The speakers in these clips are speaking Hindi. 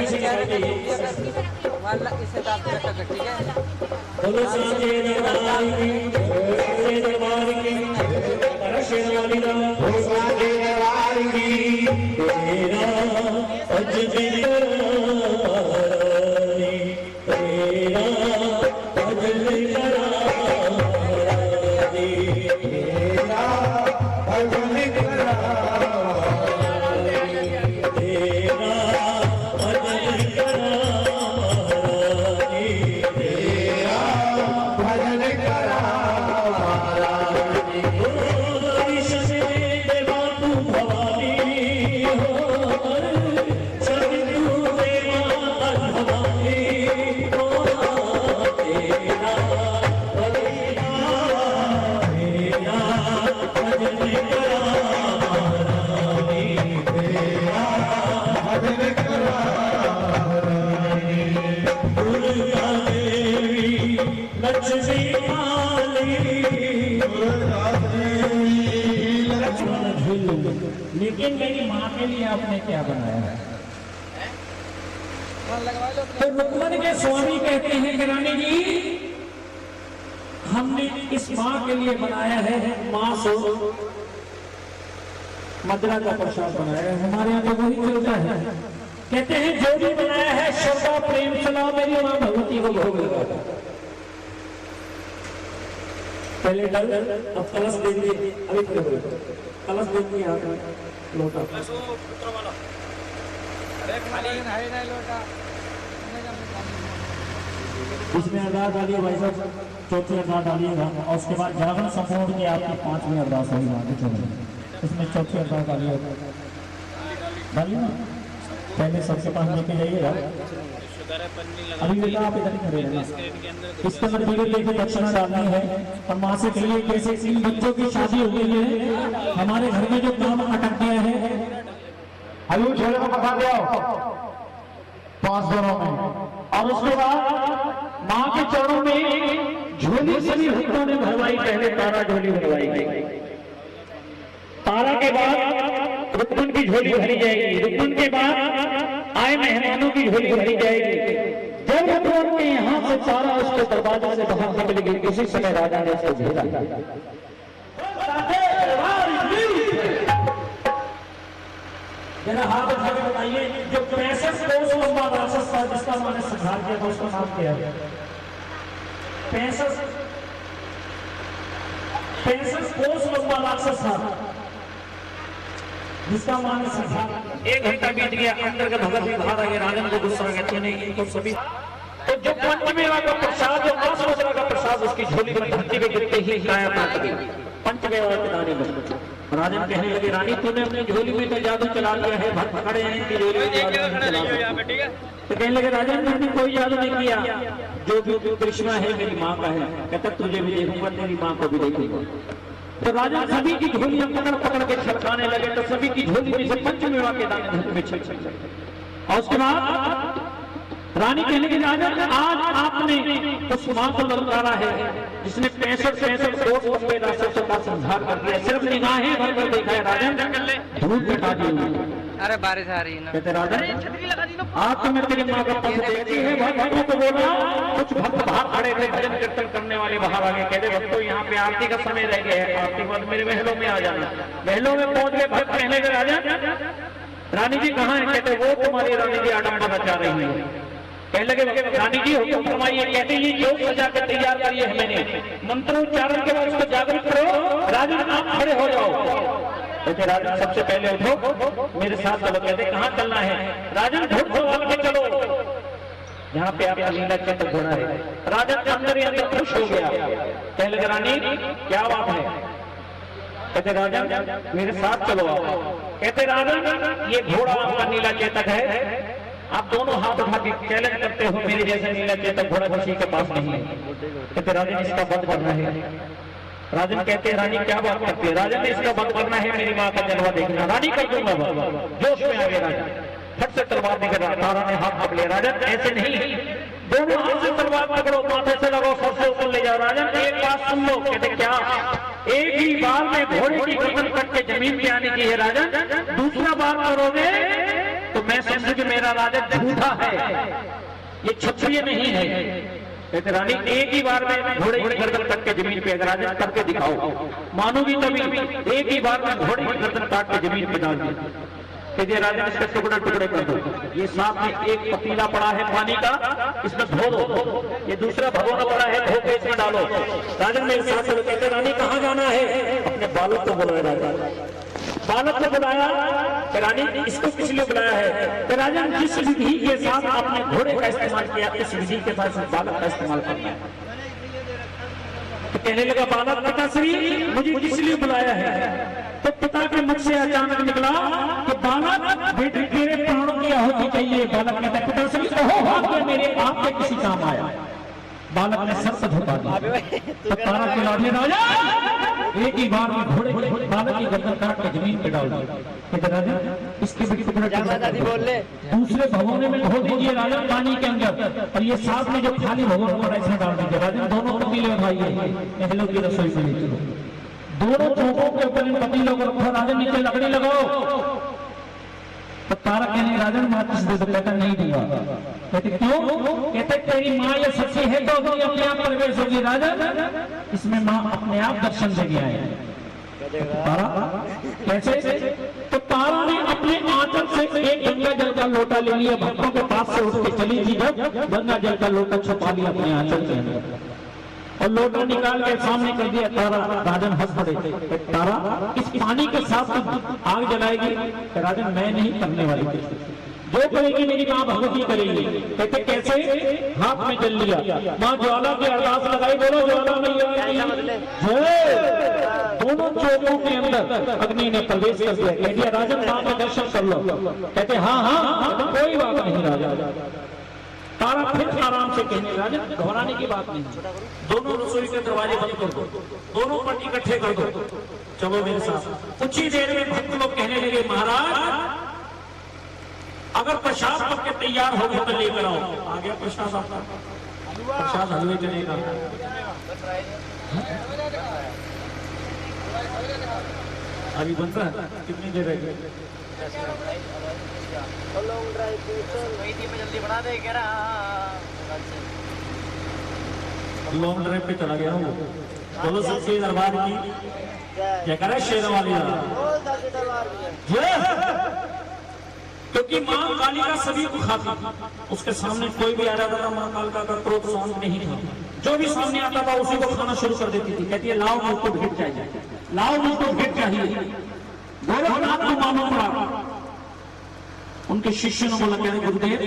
इसे दाब के रखा ठीक है। बोलो सांचे दरबार की, दरबार की, परशेर वाली दा, हो सांचे दरबार की, तेरा अजमेर करानी, तेरा अजमेर करानी, तेरा अजमेर लेकिन मेरी माँ के लिए आपने क्या बनाया है? तो रुक्मन के स्वामी कहते हैं कि रानी जी हमने इस माँ के लिए बनाया है, माँ से मदरा का प्रसाद बनाया है। हमारे यहाँ तो वही चलता है। कहते हैं जो भी बनाया है श्रद्धा प्रेम सलाह मेरी माँ भगवती को भोग लगा। पहले डल अब कलश दे दिए, अभी कलश दे दिए लोटा इसमें अरदास डालिए भाई साहब, चौथी अरदास डालिएगा और उसके बाद जागरण संपूर्ण की आपकी 5वीं अरदास होगी आगे चलेंगे। इसमें चौथी अरदास डालिएगा, डालिए ना, पहले सबसे पास लेके जाइएगा। अभी बेटा आप इधर ही खड़े रहना। इसके अंदर धीरे धीरे दक्षिणा डालनी है और माँ से कहिए कैसे इन बच्चों की शादी हो गई है, हमारे घर में जो काम अटक गया है, आयु झोले को पकड़ लिया 5 दिनों में। और उसके बाद माँ के चरणों में झोली सभी भक्तों ने भरवाई। पहले तारा झोली भरवाई गई, तारा के बाद रुक्मन की झोली भरी जाएगी, रुक्मन के बाद आए मेहमानों की झोली भरी जाएगी। जब रुक्मन के यहाँ से तारा उसके दरवाजे से बाहर निकलेगी, उसी समय राजा ने उसको भेजा। जरा हाथ उठा के बताइए, जो 65 कोस लंबा राक्षस था जिसका मैंने संहार किया था उसका नाम क्या है? 65 कोस लंबा राक्षस था जिसका मान संसार। 1 घंटा बीत गया, अंदर का भगत भी बाहर आ गया। राजन को गुस्सा आ गया, नहीं इनको सभी तो जो पंचमेवा का प्रसाद, जो आसमोदरा का प्रसाद उसकी झोली में धरती पे गिरते ही काया पलट गई। पंचमेवा के दाने बन। राजन कहने लगे रानी तूने अपनी झोली में तो जादू चला लिया है, भक्त खड़े हैं इनकी झोली में जादू चला लिया। तो कहने लगे राजन मैंने कोई जादू नहीं किया, जो भी कृष्णा है मेरी माँ का है। कहता तुझे भी देखूंगा, तेरी माँ को भी देखूंगा। तो राजा सभी की झोलियां पकड़ पकड़ के छलकाने लगे, तो सभी की झोली में से पंचमेवा के दाने धरती में छल छल। और उसके बाद रानी कहने लगी राजा आज आपने उस माँ को ललकारा है जिसने 65 कोस लंबे राक्षसों का संहार कर दिया। सिर्फ निगाहें भर कर देखा है राजन, धूप हटा दी। अरे बारिश आ रही है ना। कहते राजन आज तो मैं तेरी माँ का पक्ष देखती है। भक्तों को बोला, कुछ भक्त बाहर खड़े थे भजन कीर्तन करने वाले बाहर आ गए। कहते भक्तों यहाँ पे आरती का समय रह गया है, आरती के बाद मेरे महलों में आ जाना। महलों में पहुंच गए भक्त, कहने लगे राजन रानी जी कहाँ है? कहते वो तुम्हारी रानी जी आडम्बर रचा रही है। कहने लगे रानी जी हुक्म फरमाइए। कहते ये योग सजा के तैयार करिए है मैंने, मंत्रोच्चारण के बाद उसको जागृत करो। राजन आप खड़े हो जाओ। कहते राजन सबसे पहले उठो, मेरे साथ चलो। कहते कहाँ चलना है? राजन घोड़सवार के चलो, यहाँ पे आपका लीला चक्र घोड़ा है। राजन के अंदर ही अंदर खुश हो गया। कहने लगे रानी क्या बात है? कहते राजन मेरे साथ चलो आप। कहते राजन ये घोड़ा आपका नीला चेतक है, आप दोनों हाथ उठा के चैलेंज करते हो मेरे जैसे नीला चेतक घोड़ा किसी के पास नहीं है। कहते राजन इसका वध करना है। राजन कहते हैं रानी क्या बात करती है? राजन ने इसका वध करना है, मेरी माँ का जलवा देखना। रानी कर दूंगा वध। जोश में आ गया राजन, फट से तलवार निकल रहा। तारा ने हाथ पकड़ लिया। राजन ऐसे नहीं, दोनों हाथ से तलवार पकड़ो, माथे से लगाओ, सर से ऊपर ले जाओ। राजन एक बात सुन लो। कहते क्या? एक ही बार में घोड़े की गर्दन कट के जमीन पे आने की है राजन, दूसरा बार करोगे तो मैं समझू कि मेरा राजा झूठा है, ये क्षत्रिय नहीं है। कहते रानी एक ही बार में घोड़े की गर्दन कट के जमीन पे, अगर राजा करके दिखाओ मानूंगी तभी, एक ही बार में घोड़े की गर्दन काट के जमीन पे डाल दी। कहते राजा इसके टुकड़े टुकड़े कर दो, ये सामने एक पतीला पड़ा है पानी का, इसमें धो दो, ये दूसरा भगोना पड़ा है, धो के इसमें डालो। राजा मेरे साथ चलो। कहते रानी कहाँ जाना है? अपने बालक को बुलाया राजा, बालक को बुलाया। रानी इसको किस लिए बुलाया है? तो राजा जिस विधि के साथ आपने घोड़े का इस्तेमाल किया, इस विधि के साथ बालक का इस्तेमाल करना है। तो कहने लगा बालक, पिताश्री मुझे किस लिए बुलाया है? तो पिता के मुख से अचानक निकला कि बालक बेटे तेरे प्राणों की आहुति चाहिए। बालक कहता है पिताश्री ओहो भाग्य मेरे आपके किसी काम आया। बालक ने सर से झुका दिया। तो तारा के लाडले राजा एक ही बार में घोड़े बालक की गर्दन काट के जमीन पे डाल दिया। कहते राजा इसके भी टुकड़े दूसरे भगोने में धो दीजिए राजा पानी के अंदर, और ये साथ में जो खाली भगोना पड़ा इसमें डाल दीजिए। राजा दोनों पतीले उठाइए, पहले की रसोई पे ले चलो। दोनों चौकों के ऊपर इन पतीलों को रखो, राजा नीचे लकड़ी लगाओ। तो तारा कहने राजन वापस दे दो। कहता नहीं दूंगा। कहते क्यों? कहते तेरी माँ ये सच्ची है तो अपने आप प्रवेश होगी। राजा इसमें माँ अपने आप दर्शन दे गया है। तारा कैसे? तो तारा ने अपने आंचल से एक गंगा जल का लोटा ले लिया, भक्तों के पास से उठ के चली थी, जब गंगा जल का लोटा छुपा लिया अपने आंचल के अंदर और लोटा निकाल के सामने कर दिया। तारा राजन हंस पड़े। तारा इस पानी के साथ आग जलाएगी? राजन मैं नहीं करने वाली, जो करेगी मेरी माँ भगवती करेगी। कहते कैसे? हाथ में जल लिया, माँ ज्वाला की अरदास लगाई, बोलो ज्वाला मैया। दोनों चौकों के अंदर अग्नि ने प्रवेश कर दिया। कह दिया राजन माँ का दर्शन कर लो। कहते हाँ हाँ कोई बात नहीं राजा। तारा फिर आराम से कहने राजा घबराने की बात नहीं, दोनों रसोई के दरवाजे बंद कर दो, दोनों पट इकट्ठे कर दो, चलो मेरे साथ। कुछ ही देर में भक्त लोग कहने लगे महाराज अगर प्रसाद पक के तैयार हो गया तो लेकर आओ। आ गया प्रसाद आपका, प्रसाद हलवे चलेगा। अभी बन रहा है, कितनी देर रह गई? जल्दी बना दे कह रहा। लॉन्ग ड्राइव पे चला गया हूँ। बोलो सच्चे दरबार की क्या करे शेर वाली। क्योंकि माँ कालिका सभी को खाती, उसके सामने कोई भी आ जाता था माँ कालिका का क्रोध शांत नहीं था। जो भी सामने आता था उसी को खाना शुरू कर देती थी। कहती है लाओ मुझको भेंट चाहिए, लाओ मुझको भेंट चाहिए। गोरखनाथ को मालूम पड़ा, उनके शिष्यों ने बोला कहते गुरुदेव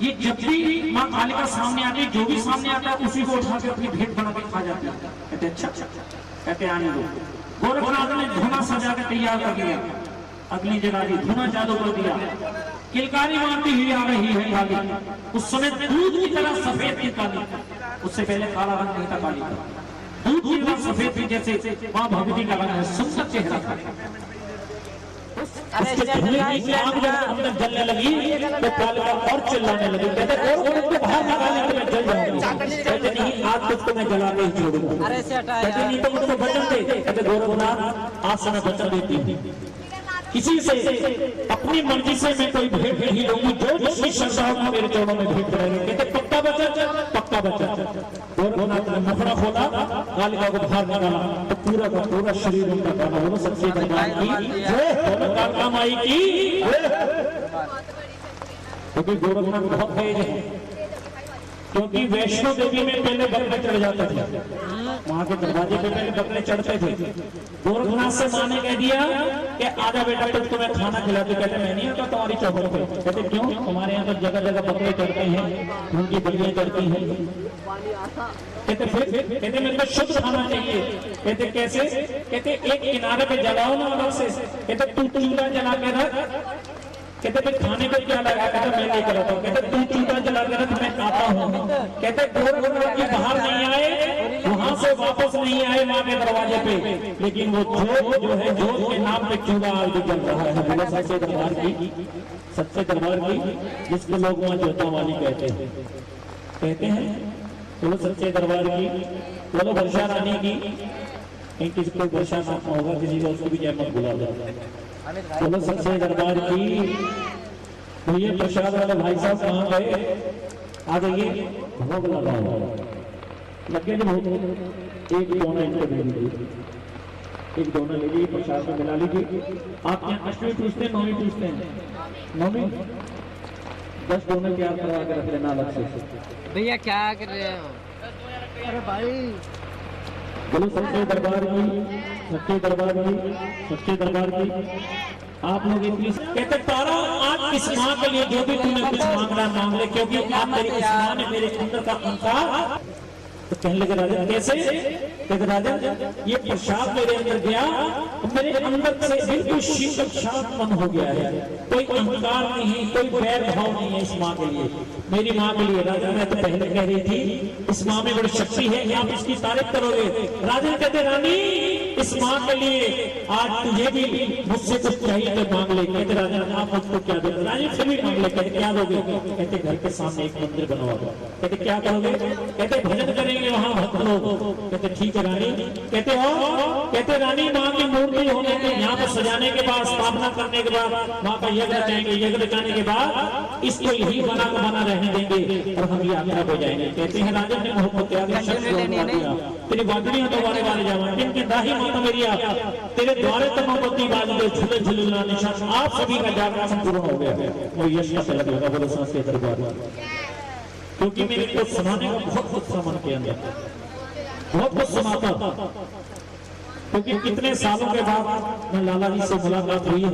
ये जब भी माँ कालिका सामने आती है, जो भी सामने आता है उसी को उठा के अपनी भेंट बना के खा जाती है। कहते अच्छा। कहते आने दो। गोरखनाथ ने धुना सजा के तैयार कर दिया, अग्नि जला दी, धुना चालू कर दिया, किलकारी मारती हुई आ रही है काली। उस समय दूध की तरह सफेद थी काली, उससे पहले काला रंग नहीं था काली का, दूध की तरह सफेद थी जैसे माँ भगवती का रंग है, सुंदर चेहरा था। उसके धुएं की आग जब अंदर जलने लगी तो कालिका और चिल्लाने लगी। कहते और बाहर निकालने के मैं जल जाऊंगा। कहते नहीं आज तुझको मैं जला के ही छोड़ूंगा। कहते नहीं तो मुझको वचन दे। कहते गोरखनाथ आज से मैं वचन देती हूँ, किसी से अपनी मर्जी से मैं कोई भेंट नहीं लूंगी, जो जिसकी श्रद्धा होगी मेरे चरणों में भेंट करेंगे। कहते पक्का वचन, पक्का वचन। गोरखनाथ ने मफड़ा खोला, कालिका को बाहर निकाला तो पूरा का पूरा शरीर उनका काला। बोलो सच्चे दरबार की जय, कालिका माई की। क्योंकि गोरखनाथ बहुत तेज है, क्योंकि वैष्णो देवी में पहले बकरे चढ़ जाते थे, वहां के दरवाजे पे पहले बकरे चढ़ते थे। गोरखनाथ से माँ ने कह दिया कि आजा बेटा तुझको मैं खाना खिलाती। कहते मैं नहीं आता तुम्हारी चौबत पे। कहते क्यों? हमारे यहाँ पर जगह जगह बकरे चढ़ते हैं, उनकी बलियां चढ़ती हैं। कहते फिर? कहते मेरे को शुद्ध खाना चाहिए। कहते कैसे? कहते एक किनारे पे जलाओ ना अलग से। कहते तू चूल्हा जला के रख। कहते फिर खाने को क्या लगा? कहते मैं लेकर आता हूँ। कहते तू चूल्हा जला के रख, मैं आता हूँ। कहते गोरखनाथ जी बाहर नहीं आए, वहां से वापस नहीं आए माँ के दरवाजे पे, लेकिन वो जोत जो है जोत के नाम पे चूल्हा आज भी जल रहा है। बोलो सच्चे दरबार की, सच्चे दरबार की, जिसको लोग वहाँ जोता वाली कहते हैं। बोलो सच्चे दरबार की, बोलो वर्षा रानी की। कहीं किसी को वर्षा नाम होगा, किसी को उसको भी जय मत बुला दो। बोलो सच्चे दरबार की। तो ये प्रसाद वाले भाई साहब कहाँ गए? आ जाइए, भोग लगाओ। लगे जो एक दोना इनको दे दीजिए, एक दोना ले लीजिए, प्रसाद में मिला लीजिए। आप यहाँ अष्टमी पूछते हैं, नौवीं पूछते हैं? नौवीं 10 दोने तैयार करवा के रख लेना अलग से। भैया क्या कर रहे हो? अरे भाई बोलो सच्चे दरबार की, सच्चे दरबार की, सच्चे दरबार की। आप लोग कहते तारा आज इस माँ के लिए जो भी तूने कुछ मांगना मांग ले, क्योंकि आप मेरी इस माँ ने मेरे अंदर का अंकार। तो कहने लगे राजन कैसे? कहते राजन ये प्रसाद मेरे अंदर गया, मेरे अंदर से बिल्कुल शीतल शांत मन हो गया है, कोई अहंकार नहीं है, कोई वैर भाव नहीं है इस माँ के लिए, मेरी माँ के लिए। राजा मैं तो पहले कह रही थी इस माँ में बड़ी शक्ति है, आप इसकी तारीफ करोगे। राजा कहते रानी इस माँ के लिए आज तुझे भी मुझसे कुछ चाहिए तो मांग ले। कहते राजा आप मुझको क्या दोगे? राजा फिर भी मांग ले। कहते क्या दोगे? कहते घर के सामने एक मंदिर बनवाओ। कहते क्या करोगे? कहते भजन करेंगे वहां भक्त लोग। कहते ठीक है रानी। कहते हो? कहते रानी माँ की मूर्ति होने के यहाँ पर सजाने के बाद, स्थापना करने के बाद, माँ का यज्ञ रचाएंगे, यज्ञ रचाने के बाद इसको यही बना को बना रहने देंगे और हम यात्रा हो जाएंगे। कहते हैं राजा ने मोहब्बत तेरी बादलियां तो वाले वाले जावा इनके दाही माता मेरी तेरे द्वारे तो मोहब्बती बाज दे झूले झूलना निशान। आप सभी का जागरण संपूर्ण हो गया और यश का तिलक लगा। बोलो संस्कृत दरबार। क्योंकि मेरे को सुनाने का बहुत उत्साह मन के अंदर, बहुत कुछ सुनाता, क्योंकि कितने सालों के बाद मैं लाला जी से मुलाकात हुई है,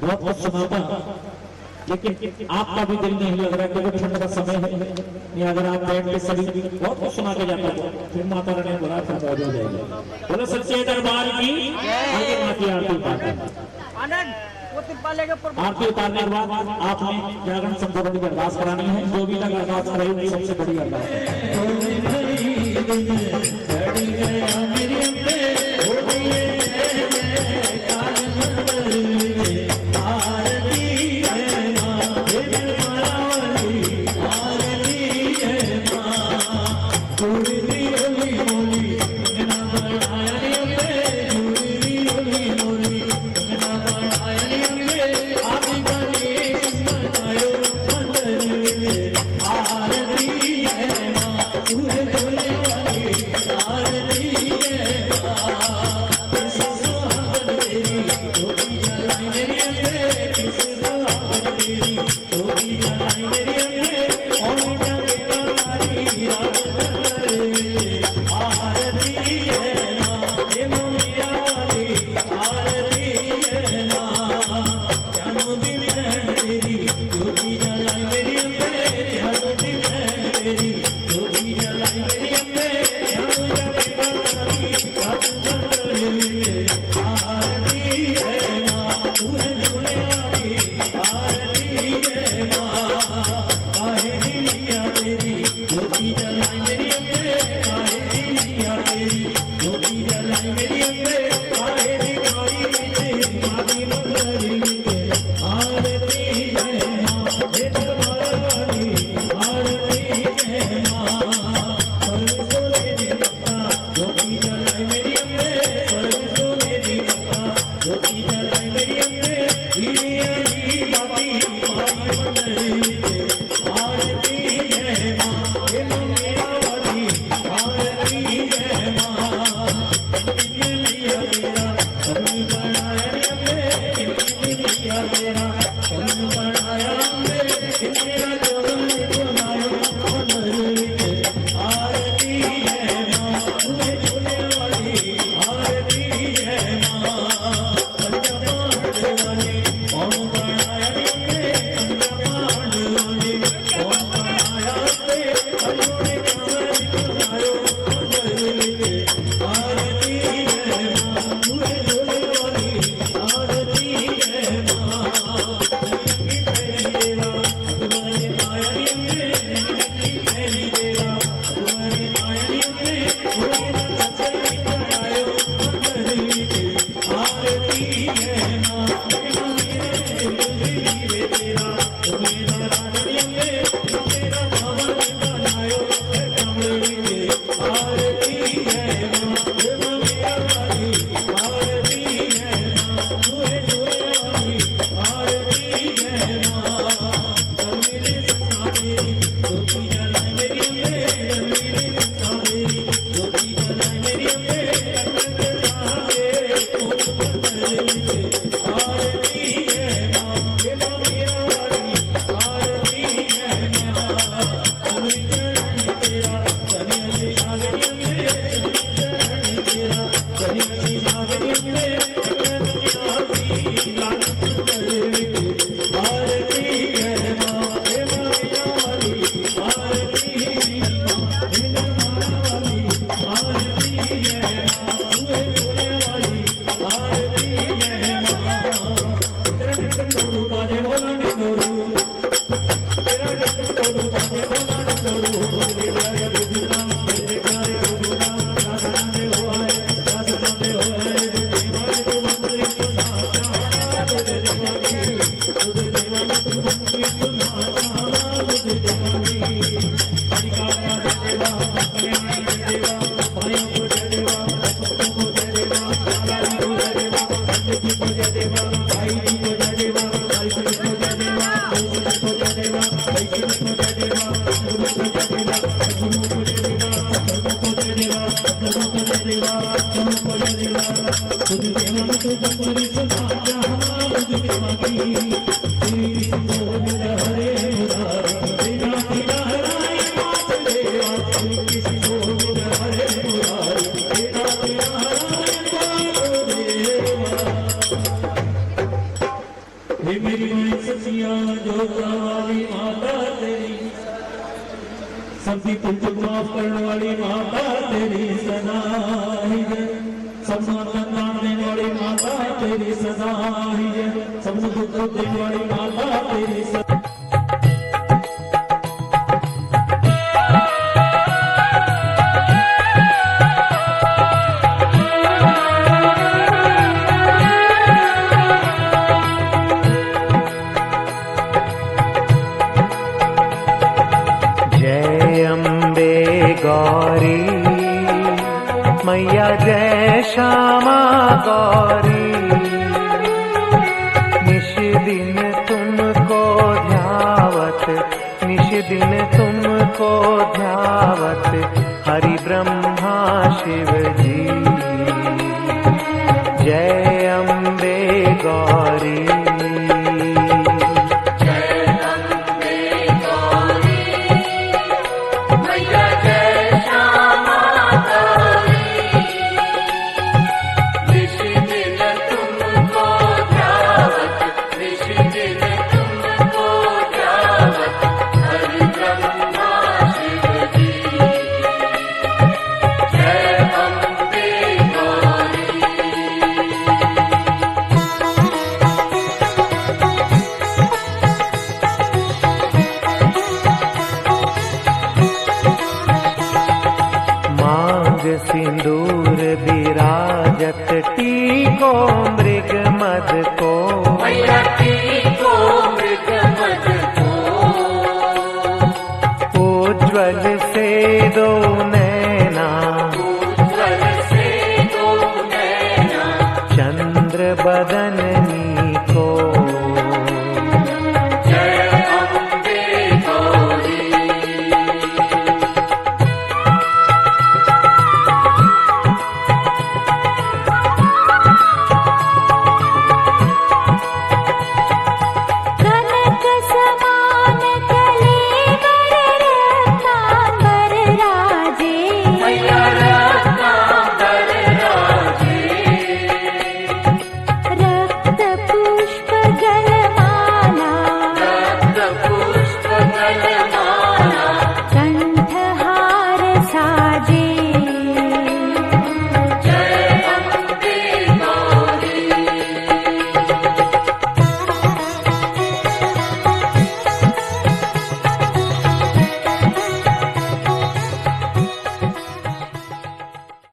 बहुत कुछ सुनाता, लेकिन आपका भी दिल नहीं लग रहा क्योंकि ठंड का समय है। नहीं अगर आप बैठ के सभी बहुत कुछ सुना के जाता है, फिर माता रानी ने बोला फिर मौज हो जाएगी। बोलो सच्चे दरबार की। आगे माँ की आरती उतारते आरती उतारने के बाद आपने जागरण संपूर्ण की अरदास करानी है। जो भी तक अरदास कराई सबसे बड़ी अरदास आरती है माँ, सबकी तुझको माफ करने वाली माता तेरी सदा ही है, सबको दान देने वाली माता तेरी सदा ही है, सबको दुख देने वाली माता तेरी सदा। गौरी मैया जय श्यामा गौरी, निश दिन तुमको ध्यावत, निश दिन तुमको ध्यावत हरि ब्रह्मा शिव जी। जय अम्बे गौरी, सिंदूर विराजत टीको मृग मद को, मैया टीको मृग मद को, उज्ज्वल से दो